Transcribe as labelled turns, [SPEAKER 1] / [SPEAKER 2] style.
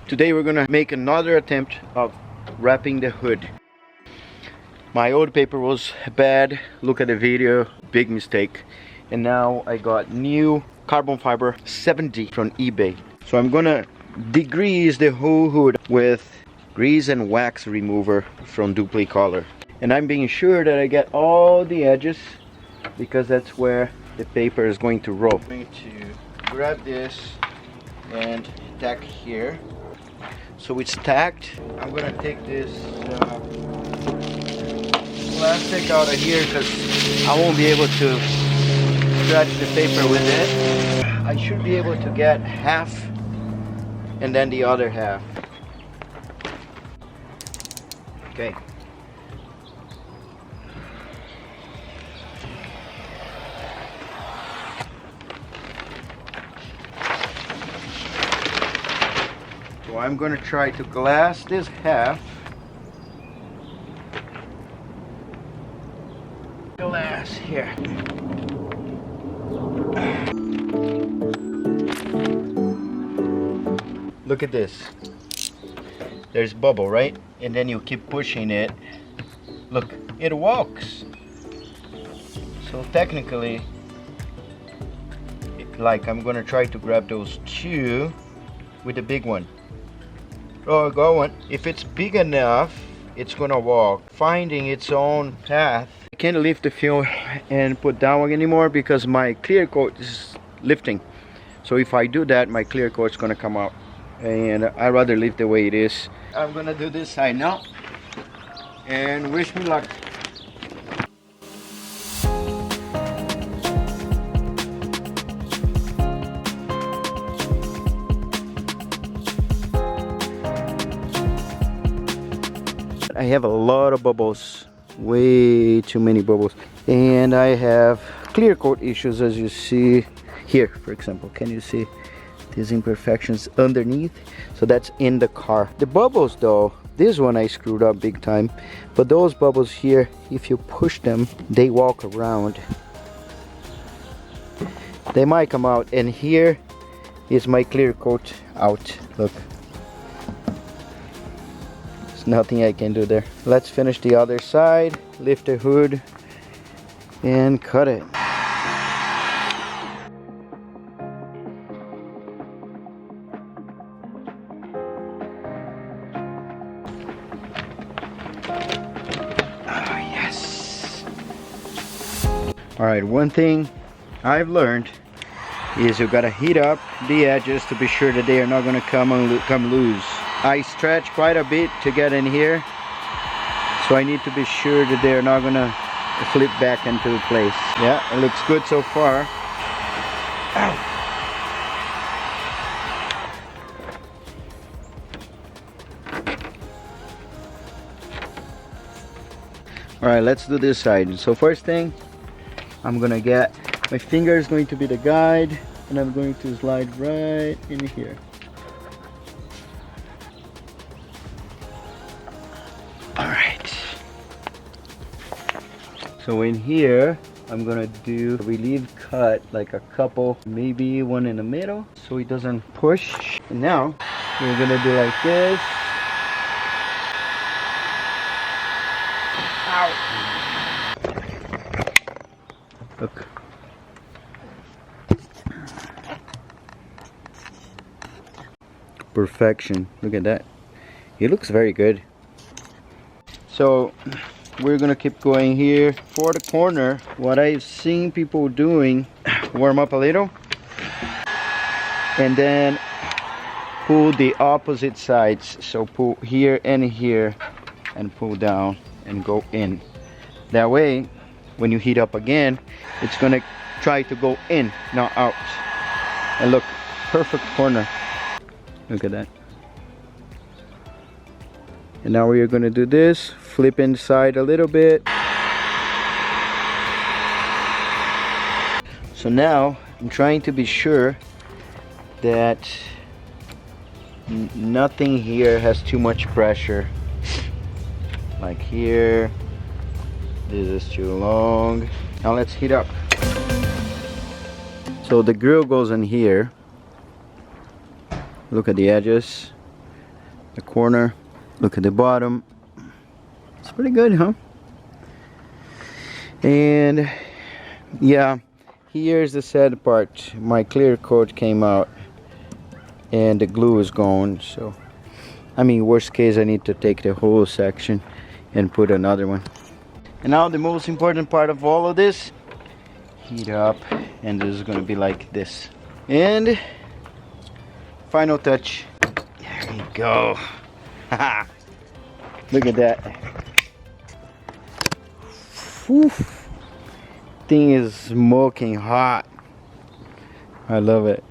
[SPEAKER 1] Today we're gonna make another attempt of wrapping the hood. My old paper was bad, look at the video, big mistake. And now I got new carbon fiber 70 from eBay. So I'm gonna degrease the whole hood with grease and wax remover from Duplicolor. And I'm being sure that I get all the edges because that's where the paper is going to roll. I'm going to grab this and tack here. So it's tacked. I'm gonna take this plastic out of here because I won't be able to stretch the paper with it. I should be able to get half and then the other half. Okay. So I'm going to try to glass this half. Glass here. Look at this. There's bubble, right? And then you keep pushing it. Look, it walks. So technically, like I'm gonna try to grab those two with the big one. Oh, go on. If it's big enough, it's gonna walk, finding its own path. I can't lift the film and put down anymore because my clear coat is lifting. So if I do that, my clear coat is gonna come out. And I'd rather leave the way it is. I'm gonna do this side now and wish me luck. I have a lot of bubbles, way too many bubbles, and I have clear coat issues, as you see here. For example, can you see these imperfections underneath? So that's in the car. The bubbles though, this one I screwed up big time, but those bubbles here, if you push them, they walk around. They might come out, and here is my clear coat out. Look, there's nothing I can do there. Let's finish the other side, lift the hood and cut it. Alright, one thing I've learned is you gotta heat up the edges to be sure that they are not gonna come loose. I stretch quite a bit to get in here, so I need to be sure that they are not gonna flip back into place. Yeah, it looks good so far. Ow. Alright, let's do this side. So first thing, I'm gonna get, my finger is going to be the guide, and I'm going to slide right in here. Alright. So in here, I'm gonna do a relief cut, like a couple, maybe one in the middle, so it doesn't push. And now, we're gonna do like this. Ow. Look. Perfection. Look at that. It looks very good. So we're gonna keep going here for the corner. What I've seen people doing, warm up a little and then pull the opposite sides. So pull here and here and pull down and go in. That way, when you heat up again, it's gonna try to go in, not out. And look, perfect corner. Look at that. And now we're gonna do this, flip inside a little bit. So now I'm trying to be sure that nothing here has too much pressure. Like here, this is too long. Now let's heat up. So the grill goes in here. Look at the edges. the corner. Look at the bottom. It's pretty good, huh? And yeah, here's the sad part. My clear coat came out and the glue is gone. So I mean, worst case, I need to take the whole section and put another one. And now the most important part of all of this, heat up, and this is gonna be like this. And final touch. There you go. Look at that. Whew. Thing is smoking hot. I love it.